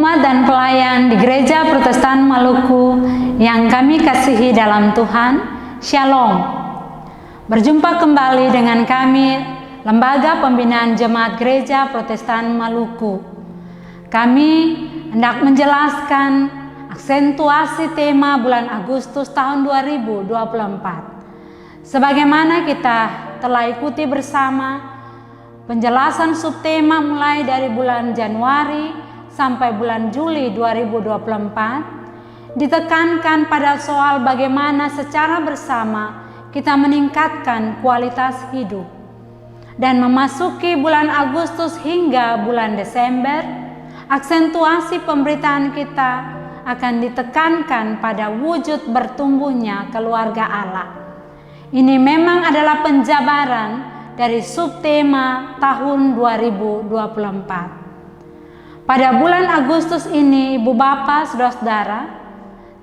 Umat dan pelayan di Gereja Protestan Maluku yang kami kasihi dalam Tuhan, Shalom. Berjumpa kembali dengan kami, Lembaga Pembinaan Jemaat Gereja Protestan Maluku. Kami hendak menjelaskan aksentuasi tema bulan Agustus tahun 2024. Sebagaimana kita telah ikuti bersama penjelasan subtema mulai dari bulan Januari sampai bulan Juli 2024, ditekankan pada soal bagaimana secara bersama kita meningkatkan kualitas hidup. Dan memasuki bulan Agustus hingga bulan Desember, aksentuasi pemberitaan kita akan ditekankan pada wujud bertumbuhnya keluarga Allah. Ini memang adalah penjabaran dari subtema tahun 2024. Pada bulan Agustus ini, Ibu Bapak, Saudara-saudara,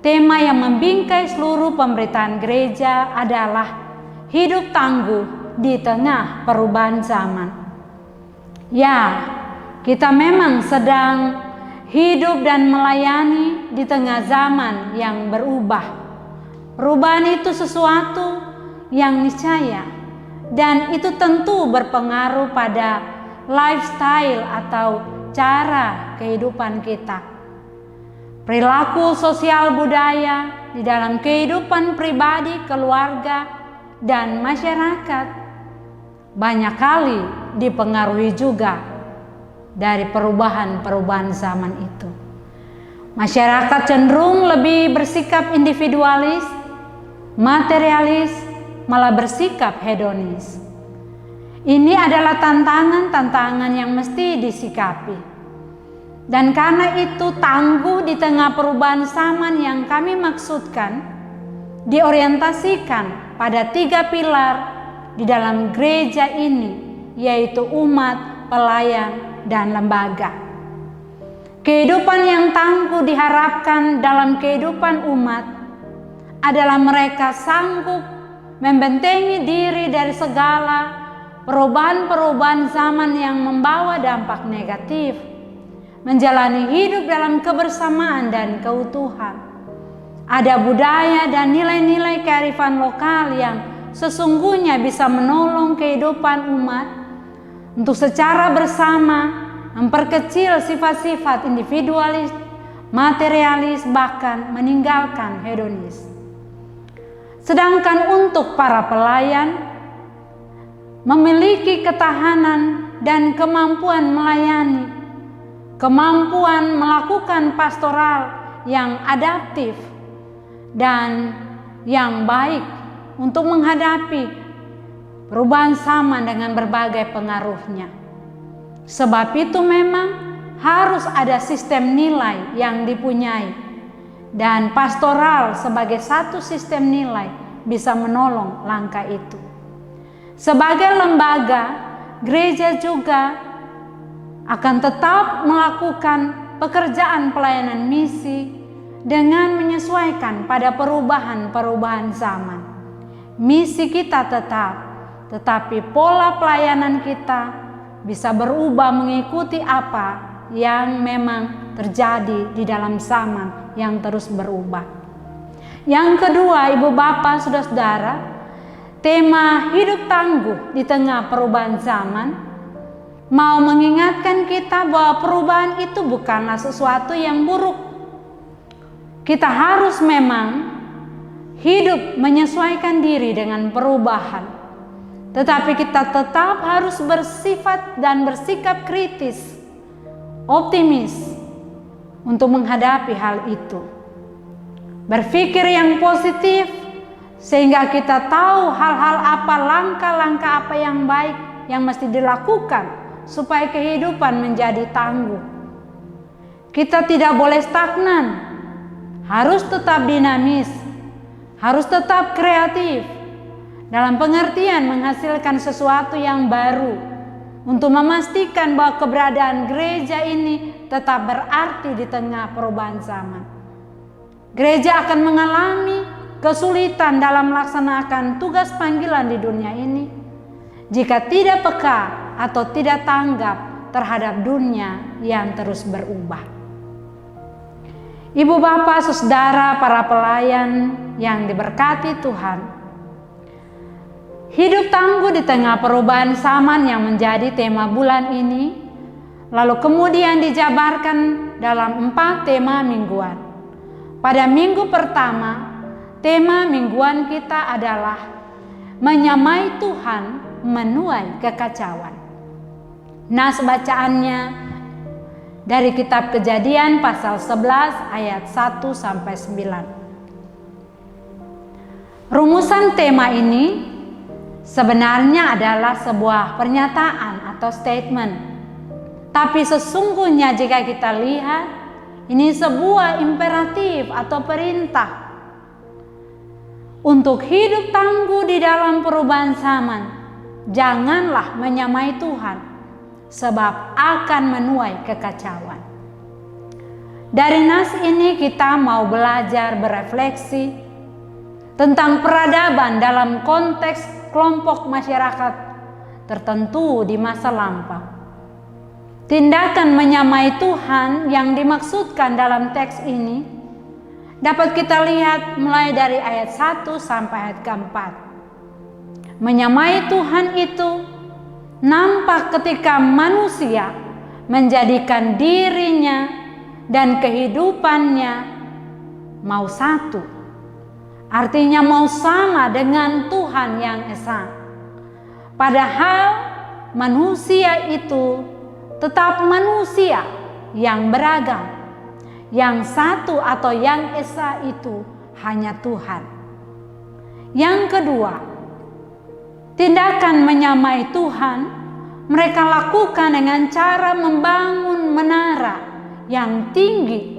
tema yang membingkai seluruh pemberitaan gereja adalah hidup tangguh di tengah perubahan zaman. Ya, kita memang sedang hidup dan melayani di tengah zaman yang berubah. Perubahan itu sesuatu yang niscaya, dan itu tentu berpengaruh pada lifestyle atau cara kehidupan kita. Perilaku sosial budaya di dalam kehidupan pribadi, keluarga, dan masyarakat banyak kali dipengaruhi juga dari perubahan-perubahan zaman itu. Masyarakat cenderung lebih bersikap individualis, materialis, malah bersikap hedonis. Ini adalah tantangan-tantangan yang mesti disikapi. Dan karena itu tangguh di tengah perubahan zaman yang kami maksudkan diorientasikan pada 3 pilar di dalam gereja ini, yaitu umat, pelayan, dan lembaga. Kehidupan yang tangguh diharapkan dalam kehidupan umat adalah mereka sanggup membentengi diri dari segala perubahan-perubahan zaman yang membawa dampak negatif, menjalani hidup dalam kebersamaan dan keutuhan. Ada budaya dan nilai-nilai kearifan lokal yang sesungguhnya bisa menolong kehidupan umat untuk secara bersama memperkecil sifat-sifat individualis, materialis, bahkan meninggalkan hedonis. Sedangkan untuk para pelayan, memiliki ketahanan dan kemampuan melayani, kemampuan melakukan pastoral yang adaptif dan yang baik untuk menghadapi perubahan zaman dengan berbagai pengaruhnya. Sebab itu memang harus ada sistem nilai yang dipunyai, dan pastoral sebagai satu sistem nilai bisa menolong langkah itu. Sebagai lembaga, gereja juga akan tetap melakukan pekerjaan pelayanan misi dengan menyesuaikan pada perubahan-perubahan zaman. Misi kita tetap, tetapi pola pelayanan kita bisa berubah mengikuti apa yang memang terjadi di dalam zaman yang terus berubah. Yang kedua, Ibu Bapak, Saudara-saudara, tema hidup tangguh di tengah perubahan zaman mau mengingatkan kita bahwa perubahan itu bukanlah sesuatu yang buruk. Kita harus memang hidup menyesuaikan diri dengan perubahan, tetapi kita tetap harus bersifat dan bersikap kritis, optimis untuk menghadapi hal itu. Berpikir yang positif, sehingga kita tahu hal-hal apa, langkah-langkah apa yang baik yang mesti dilakukan supaya kehidupan menjadi tangguh. Kita tidak boleh stagnan, harus tetap dinamis, harus tetap kreatif dalam pengertian menghasilkan sesuatu yang baru untuk memastikan bahwa keberadaan gereja ini tetap berarti di tengah perubahan zaman. Gereja akan mengalami kesulitan dalam melaksanakan tugas panggilan di dunia ini jika tidak peka atau tidak tanggap terhadap dunia yang terus berubah. Ibu bapak, saudara, para pelayan yang diberkati Tuhan, hidup tangguh di tengah perubahan zaman yang menjadi tema bulan ini, lalu kemudian dijabarkan dalam 4 tema mingguan. Pada minggu pertama, tema mingguan kita adalah menyamai Tuhan menuai kekacauan. Nas bacaannya dari kitab Kejadian pasal 11 ayat 1-9. Rumusan tema ini sebenarnya adalah sebuah pernyataan atau statement. Tapi sesungguhnya jika kita lihat, ini sebuah imperatif atau perintah untuk hidup tangguh di dalam perubahan zaman. Janganlah menyamai Tuhan, sebab akan menuai kekacauan. Dari nas ini kita mau belajar berefleksi tentang peradaban dalam konteks kelompok masyarakat tertentu di masa lampau. Tindakan menyamai Tuhan yang dimaksudkan dalam teks ini dapat kita lihat mulai dari ayat 1 sampai ayat keempat. Menyamai Tuhan itu nampak ketika manusia menjadikan dirinya dan kehidupannya mau satu. Artinya mau sama dengan Tuhan yang esa. Padahal manusia itu tetap manusia yang beragam. Yang satu atau yang esa itu hanya Tuhan. Yang kedua, tindakan menyamai Tuhan mereka lakukan dengan cara membangun menara yang tinggi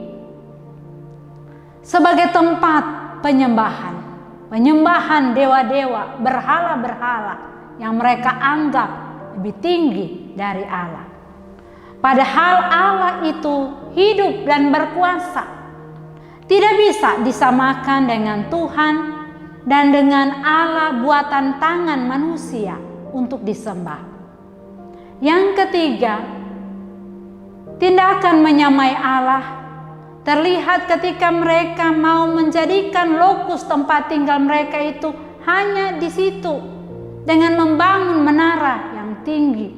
sebagai tempat penyembahan dewa-dewa, berhala-berhala yang mereka anggap lebih tinggi dari Allah. Padahal Allah itu hidup dan berkuasa, tidak bisa disamakan dengan Tuhan dan dengan Allah buatan tangan manusia untuk disembah. Yang ketiga, tindakan menyamai Allah terlihat ketika mereka mau menjadikan lokus tempat tinggal mereka itu hanya di situ dengan membangun menara yang tinggi,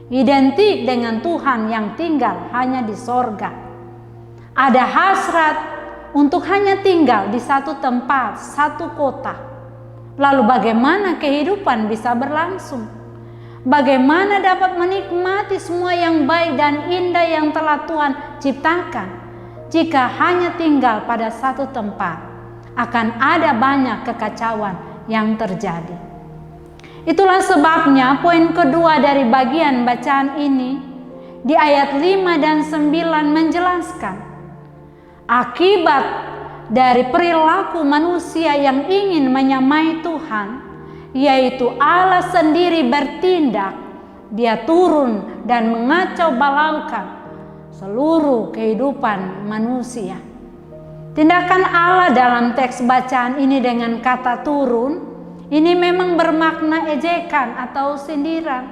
identik dengan Tuhan yang tinggal hanya di sorga. Ada hasrat untuk hanya tinggal di satu tempat, satu kota. Lalu bagaimana kehidupan bisa berlangsung? Bagaimana dapat menikmati semua yang baik dan indah yang telah Tuhan ciptakan jika hanya tinggal pada satu tempat? Akan ada banyak kekacauan yang terjadi. Itulah sebabnya poin kedua dari bagian bacaan ini di ayat 5 dan 9 menjelaskan akibat dari perilaku manusia yang ingin menyamai Tuhan, yaitu Allah sendiri bertindak. Dia turun dan mengacau balaukan seluruh kehidupan manusia. Tindakan Allah dalam teks bacaan ini dengan kata turun, ini memang bermakna ejekan atau sindiran.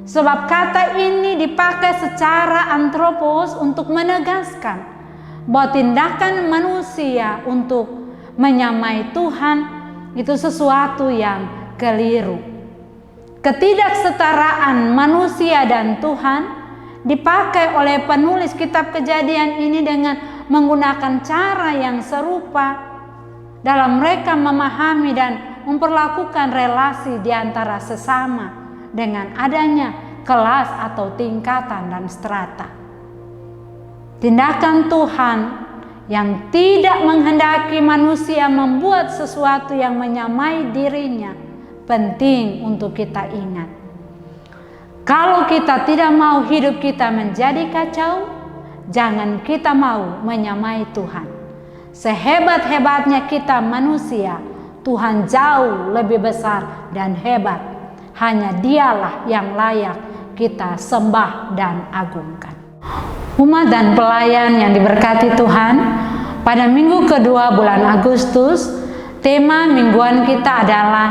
Sebab kata ini dipakai secara antropos untuk menegaskan bahwa tindakan manusia untuk menyamai Tuhan itu sesuatu yang keliru. Ketidaksetaraan manusia dan Tuhan dipakai oleh penulis kitab Kejadian ini dengan menggunakan cara yang serupa dalam mereka memahami dan memperlakukan relasi di antara sesama dengan adanya kelas atau tingkatan dan strata. Tindakan Tuhan yang tidak menghendaki manusia membuat sesuatu yang menyamai dirinya penting untuk kita ingat. Kalau kita tidak mau hidup kita menjadi kacau, jangan kita mau menyamai Tuhan. Sehebat-hebatnya kita manusia, Tuhan jauh lebih besar dan hebat. Hanya Dialah yang layak kita sembah dan agungkan. Umat dan pelayan yang diberkati Tuhan, pada minggu kedua bulan Agustus, tema mingguan kita adalah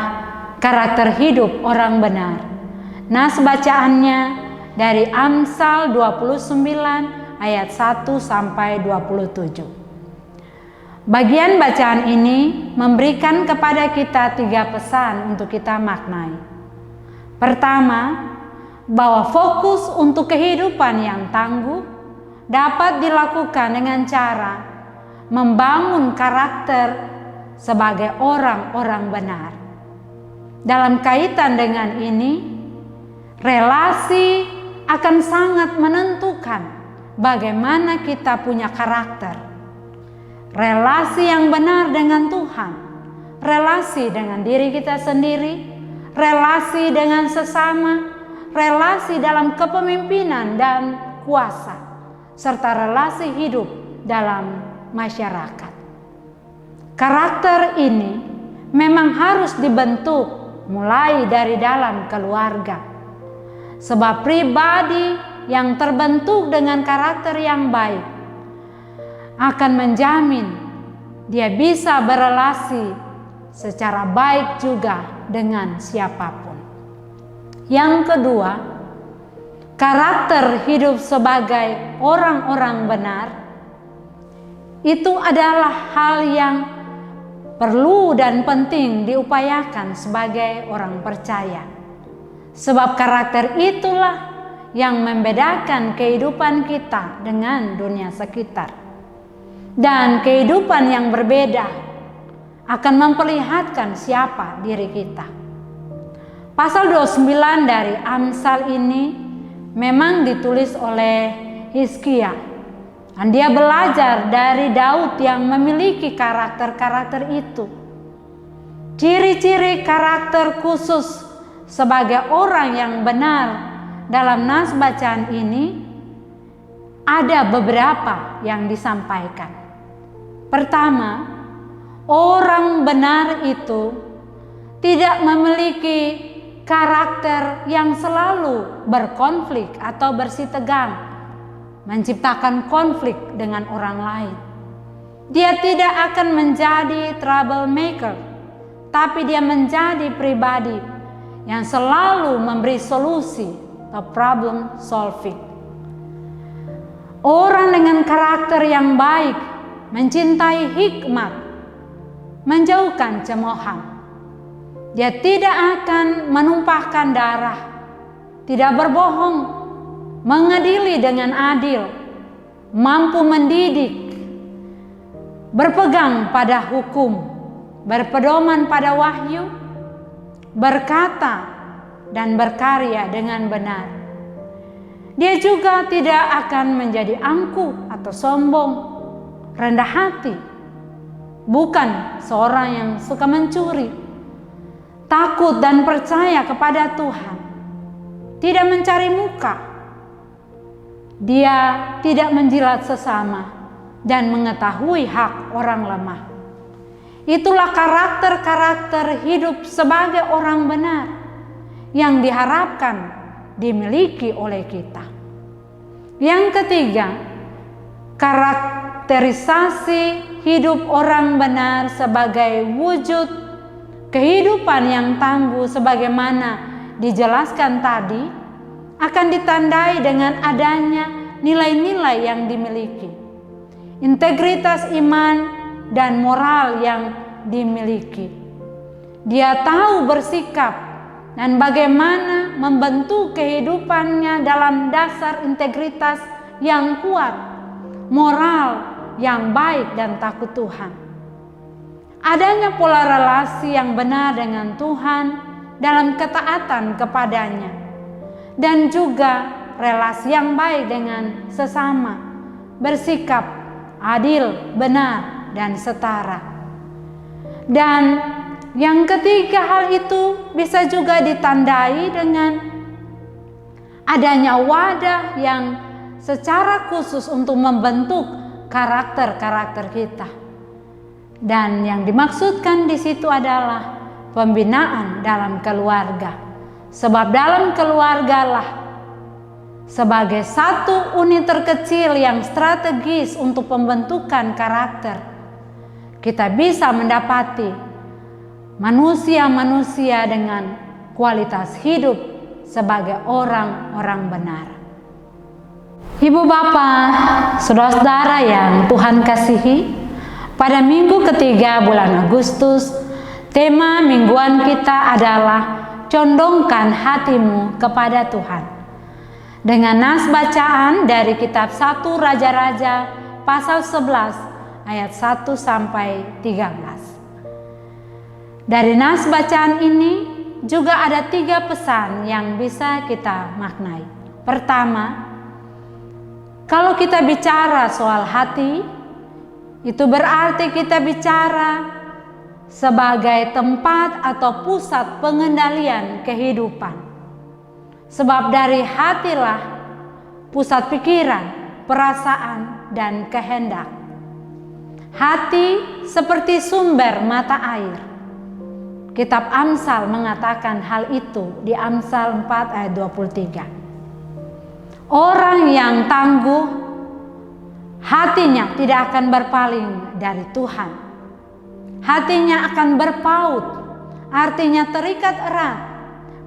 karakter hidup orang benar. Nas bacaannya dari Amsal 29 ayat 1 sampai 27. Bagian bacaan ini memberikan kepada kita 3 pesan untuk kita maknai. Pertama, bahwa fokus untuk kehidupan yang tangguh dapat dilakukan dengan cara membangun karakter sebagai orang-orang benar. Dalam kaitan dengan ini, relasi akan sangat menentukan bagaimana kita punya karakter. Relasi yang benar dengan Tuhan, relasi dengan diri kita sendiri, relasi dengan sesama, relasi dalam kepemimpinan dan kuasa, serta relasi hidup dalam masyarakat. Karakter ini memang harus dibentuk mulai dari dalam keluarga, sebab pribadi yang terbentuk dengan karakter yang baik akan menjamin dia bisa berelasi secara baik juga dengan siapapun. Yang kedua, karakter hidup sebagai orang-orang benar itu adalah hal yang perlu dan penting diupayakan sebagai orang percaya. Sebab karakter itulah yang membedakan kehidupan kita dengan dunia sekitar. Dan kehidupan yang berbeda akan memperlihatkan siapa diri kita. Pasal 29 dari Amsal ini memang ditulis oleh Hizkia. Dan dia belajar dari Daud yang memiliki karakter-karakter itu. Ciri-ciri karakter khusus sebagai orang yang benar dalam nas bacaan ini ada beberapa yang disampaikan. Pertama, orang benar itu tidak memiliki karakter yang selalu berkonflik atau bersitegang, menciptakan konflik dengan orang lain. Dia tidak akan menjadi troublemaker, tapi dia menjadi pribadi yang selalu memberi solusi atau problem solving. Orang dengan karakter yang baik mencintai hikmat, menjauhkan cemoohan. Dia tidak akan menumpahkan darah, tidak berbohong, mengadili dengan adil, mampu mendidik, berpegang pada hukum, berpedoman pada wahyu, berkata dan berkarya dengan benar. Dia juga tidak akan menjadi angkuh atau sombong, rendah hati, bukan seorang yang suka mencuri, takut dan percaya kepada Tuhan, tidak mencari muka. Dia tidak menjilat sesama dan mengetahui hak orang lemah. Itulah karakter-karakter hidup sebagai orang benar yang diharapkan dimiliki oleh kita. Yang ketiga, karakterisasi hidup orang benar sebagai wujud kehidupan yang tangguh sebagaimana dijelaskan tadi akan ditandai dengan adanya nilai-nilai yang dimiliki, integritas iman dan moral yang dimiliki. Dia tahu bersikap dan bagaimana membentuk kehidupannya dalam dasar integritas yang kuat, moral yang baik dan takut Tuhan. Adanya pola relasi yang benar dengan Tuhan dalam ketaatan kepadanya, dan juga relasi yang baik dengan sesama, bersikap adil, benar, dan setara. Dan yang ketiga, hal itu bisa juga ditandai dengan adanya wadah yang secara khusus untuk membentuk karakter-karakter kita. Dan yang dimaksudkan di situ adalah pembinaan dalam keluarga. Sebab dalam keluargalah sebagai satu unit terkecil yang strategis untuk pembentukan karakter, kita bisa mendapati manusia-manusia dengan kualitas hidup sebagai orang-orang benar. Ibu bapak, saudara-saudara yang Tuhan kasihi, Pada minggu ketiga bulan Agustus, tema mingguan kita adalah condongkan hatimu kepada Tuhan. Dengan nas bacaan dari kitab 1 Raja-Raja pasal 11 ayat 1 sampai 13. Dari nas bacaan ini juga ada 3 pesan yang bisa kita maknai. Pertama, kalau kita bicara soal hati, itu berarti kita bicara sebagai tempat atau pusat pengendalian kehidupan. Sebab dari hatilah pusat pikiran, perasaan, dan kehendak. Hati seperti sumber mata air. Kitab Amsal mengatakan hal itu di Amsal 4 ayat 23. Orang yang tangguh, hatinya tidak akan berpaling dari Tuhan. Hatinya akan berpaut, artinya terikat erat,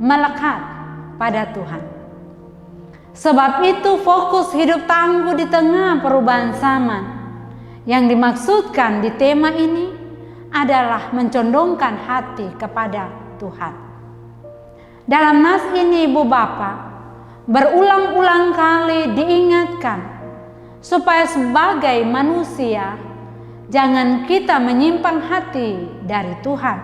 melekat pada Tuhan. Sebab itu fokus hidup tangguh di tengah perubahan zaman. Yang dimaksudkan di tema ini adalah mencondongkan hati kepada Tuhan. Dalam nas ini Ibu Bapak berulang-ulang kali diingatkan supaya sebagai manusia jangan kita menyimpang hati dari Tuhan.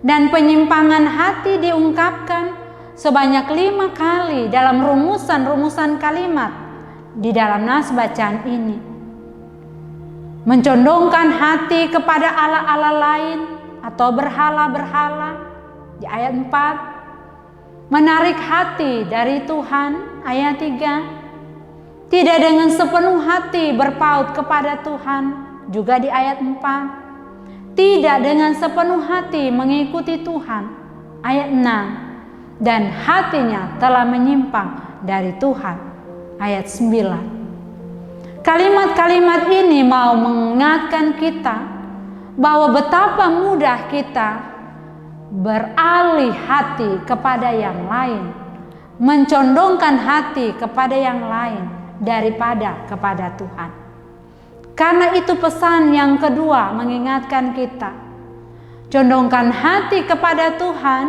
Dan penyimpangan hati diungkapkan sebanyak 5 kali dalam rumusan-rumusan kalimat di dalam nas bacaan ini. Mencondongkan hati kepada Allah-Allah lain atau berhala-berhala di ayat 4. Menarik hati dari Tuhan ayat 3. Tidak dengan sepenuh hati berpaut kepada Tuhan juga di ayat 4. Tidak dengan sepenuh hati mengikuti Tuhan ayat 6. Dan hatinya telah menyimpang dari Tuhan ayat 9. Kalimat-kalimat ini mau mengingatkan kita bahwa betapa mudah kita beralih hati kepada yang lain, mencondongkan hati kepada yang lain daripada kepada Tuhan. Karena itu pesan yang kedua mengingatkan kita, condongkan hati kepada Tuhan,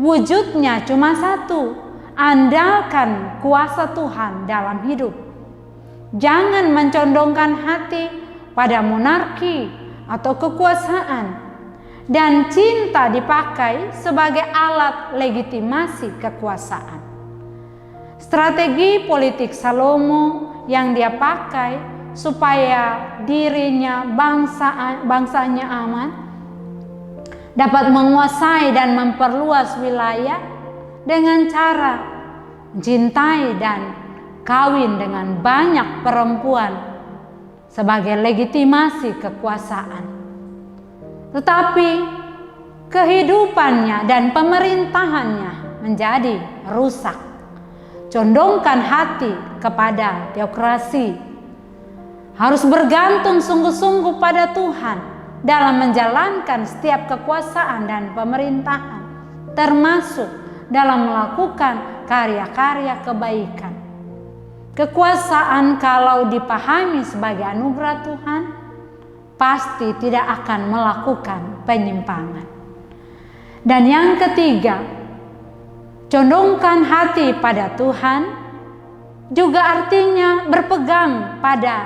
wujudnya cuma satu, andalkan kuasa Tuhan dalam hidup. Jangan mencondongkan hati pada monarki atau kekuasaan, dan cinta dipakai sebagai alat legitimasi kekuasaan. Strategi politik Salomo yang dia pakai supaya dirinya bangsanya aman, dapat menguasai dan memperluas wilayah dengan cara mencintai dan kawin dengan banyak perempuan sebagai legitimasi kekuasaan. Tetapi kehidupannya dan pemerintahannya menjadi rusak. Condongkan hati kepada teokrasi, harus bergantung sungguh-sungguh pada Tuhan dalam menjalankan setiap kekuasaan dan pemerintahan, termasuk dalam melakukan karya-karya kebaikan. Kekuasaan kalau dipahami sebagai anugerah Tuhan, pasti tidak akan melakukan penyimpangan. Dan yang ketiga, condongkan hati pada Tuhan juga artinya berpegang pada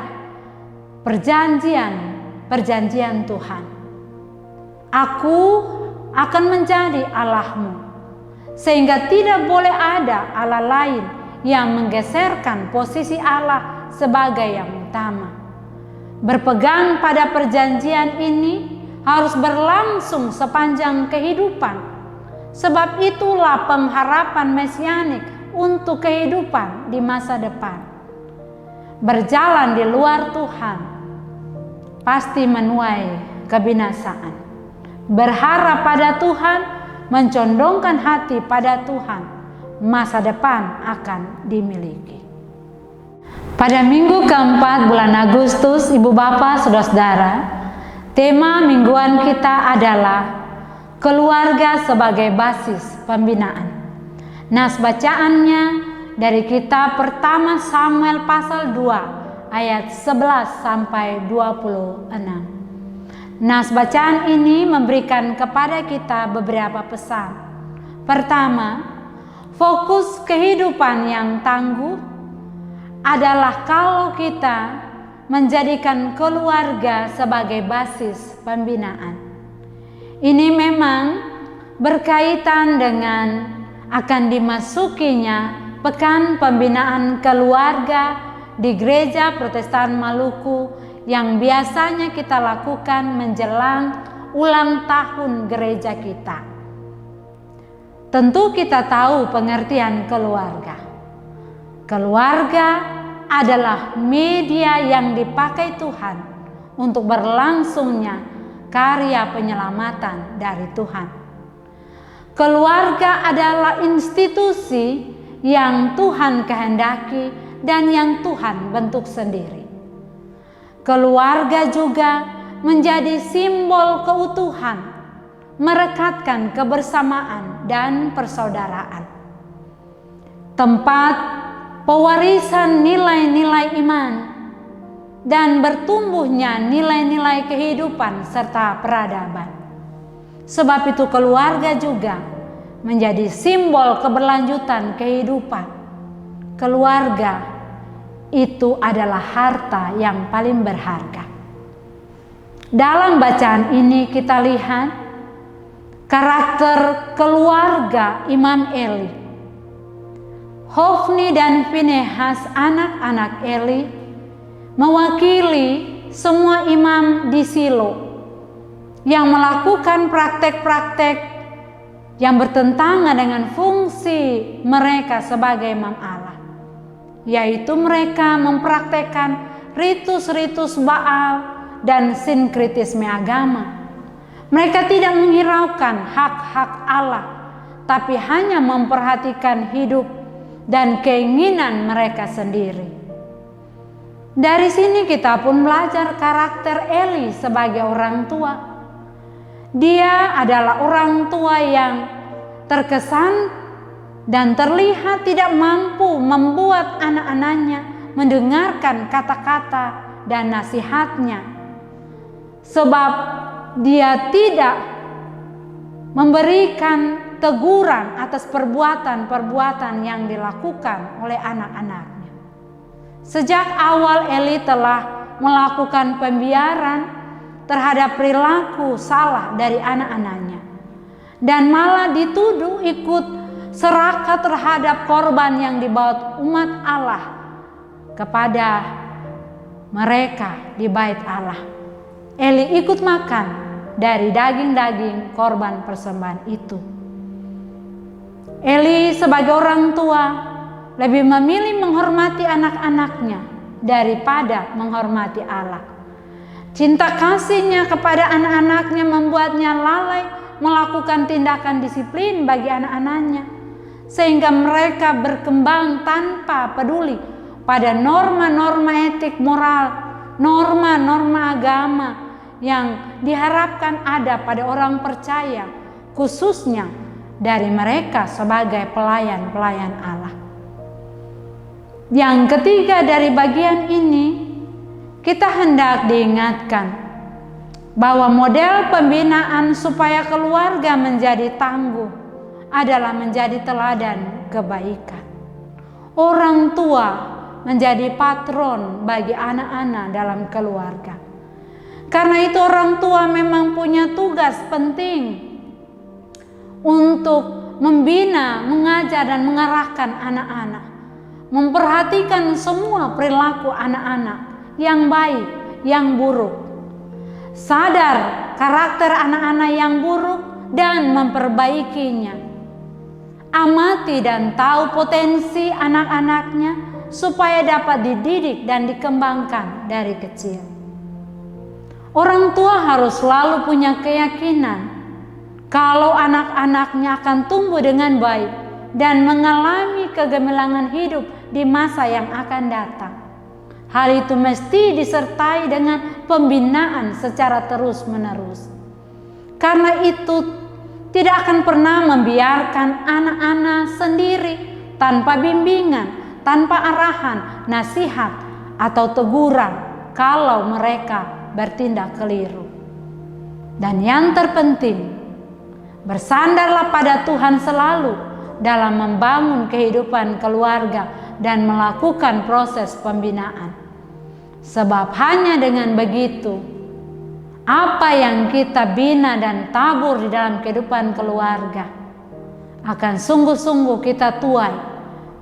perjanjian Tuhan. Aku akan menjadi Allahmu, sehingga tidak boleh ada Allah lain yang menggeserkan posisi Allah sebagai yang utama. Berpegang pada perjanjian ini harus berlangsung sepanjang kehidupan. Sebab itulah pengharapan mesianik untuk kehidupan di masa depan. Berjalan di luar Tuhan pasti menuai kebinasaan. Berharap pada Tuhan, mencondongkan hati pada Tuhan, masa depan akan dimiliki. Pada minggu keempat bulan Agustus, Ibu Bapak, Saudara-saudara, tema mingguan kita adalah keluarga sebagai basis pembinaan. Nas bacaannya dari kitab pertama Samuel pasal 2 ayat 11 sampai 26. Nas bacaan ini memberikan kepada kita beberapa pesan. Pertama, fokus kehidupan yang tangguh adalah kalau kita menjadikan keluarga sebagai basis pembinaan. Ini memang berkaitan dengan akan dimasukinya Pekan Pembinaan Keluarga di Gereja Protestan Maluku yang biasanya kita lakukan menjelang ulang tahun gereja kita. Tentu kita tahu pengertian keluarga. Keluarga adalah media yang dipakai Tuhan untuk berlangsungnya karya penyelamatan dari Tuhan. Keluarga adalah institusi yang Tuhan kehendaki dan yang Tuhan bentuk sendiri. Keluarga juga menjadi simbol keutuhan, merekatkan kebersamaan dan persaudaraan. Tempat pewarisan nilai-nilai iman dan bertumbuhnya nilai-nilai kehidupan serta peradaban. Sebab itu keluarga juga menjadi simbol keberlanjutan kehidupan. Keluarga itu adalah harta yang paling berharga. Dalam bacaan ini kita lihat karakter keluarga Imam Eli. Hofni dan Finehas, anak-anak Eli, mewakili semua imam di Silo yang melakukan praktek-praktek yang bertentangan dengan fungsi mereka sebagai imam Allah, yaitu mereka mempraktekkan ritus-ritus Baal dan sinkretisme agama. Mereka tidak menghiraukan hak-hak Allah, tapi hanya memperhatikan hidup dan keinginan mereka sendiri. Dari sini kita pun belajar karakter Eli sebagai orang tua. Dia adalah orang tua yang terkesan dan terlihat tidak mampu membuat anak-anaknya mendengarkan kata-kata dan nasihatnya, sebab dia tidak memberikan teguran atas perbuatan-perbuatan yang dilakukan oleh anak-anaknya. Sejak awal Eli telah melakukan pembiaran terhadap perilaku salah dari anak-anaknya, dan malah dituduh ikut serakah terhadap korban yang dibawa umat Allah kepada mereka di bait Allah. Eli ikut makan dari daging-daging korban persembahan itu. Eli sebagai orang tua lebih memilih menghormati anak-anaknya daripada menghormati Allah. Cinta kasihnya kepada anak-anaknya membuatnya lalai melakukan tindakan disiplin bagi anak-anaknya, sehingga mereka berkembang tanpa peduli pada norma-norma etik moral, norma-norma agama yang diharapkan ada pada orang percaya, khususnya dari mereka sebagai pelayan-pelayan Allah. Yang ketiga dari bagian ini, kita hendak diingatkan bahwa model pembinaan supaya keluarga menjadi tangguh adalah menjadi teladan kebaikan. Orang tua menjadi patron bagi anak-anak dalam keluarga. Karena itu orang tua memang punya tugas penting untuk membina, mengajar dan mengarahkan anak-anak, memperhatikan semua perilaku anak-anak yang baik, yang buruk, sadar karakter anak-anak yang buruk dan memperbaikinya, amati dan tahu potensi anak-anaknya supaya dapat dididik dan dikembangkan dari kecil. Orang tua harus selalu punya keyakinan kalau anak-anaknya akan tumbuh dengan baik dan mengalami kegemilangan hidup di masa yang akan datang. Hal itu mesti disertai dengan pembinaan secara terus-menerus. Karena itu tidak akan pernah membiarkan anak-anak sendiri tanpa bimbingan, tanpa arahan, nasihat, atau teguran kalau mereka bertindak keliru. Dan yang terpenting, bersandarlah pada Tuhan selalu dalam membangun kehidupan keluarga dan melakukan proses pembinaan. Sebab hanya dengan begitu, apa yang kita bina dan tabur di dalam kehidupan keluarga akan sungguh-sungguh kita tuai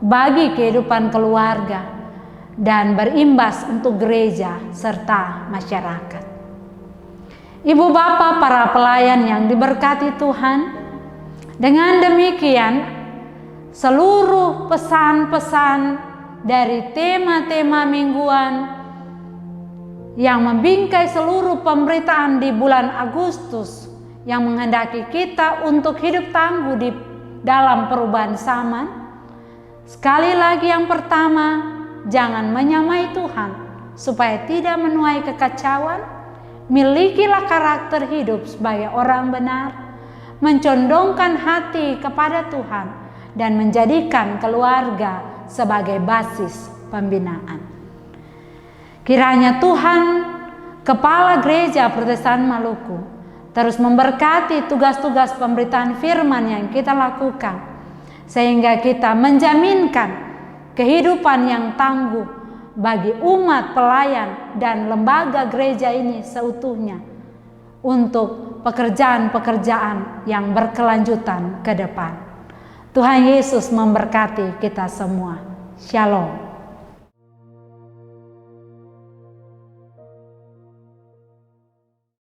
bagi kehidupan keluarga dan berimbas untuk gereja serta masyarakat. Ibu bapak para pelayan yang diberkati Tuhan, dengan demikian seluruh pesan-pesan dari tema-tema mingguan yang membingkai seluruh pemberitaan di bulan Agustus yang menghendaki kita untuk hidup tangguh di dalam perubahan zaman. Sekali lagi, yang pertama, jangan menyamai Tuhan supaya tidak menuai kekacauan. Milikilah karakter hidup sebagai orang benar, mencondongkan hati kepada Tuhan, dan menjadikan keluarga sebagai basis pembinaan. Kiranya Tuhan, Kepala Gereja Protestan Maluku, terus memberkati tugas-tugas pemberitaan firman yang kita lakukan, sehingga kita menjaminkan kehidupan yang tangguh bagi umat pelayan dan lembaga gereja ini seutuhnya untuk pekerjaan-pekerjaan yang berkelanjutan ke depan. Tuhan Yesus memberkati kita semua. Shalom.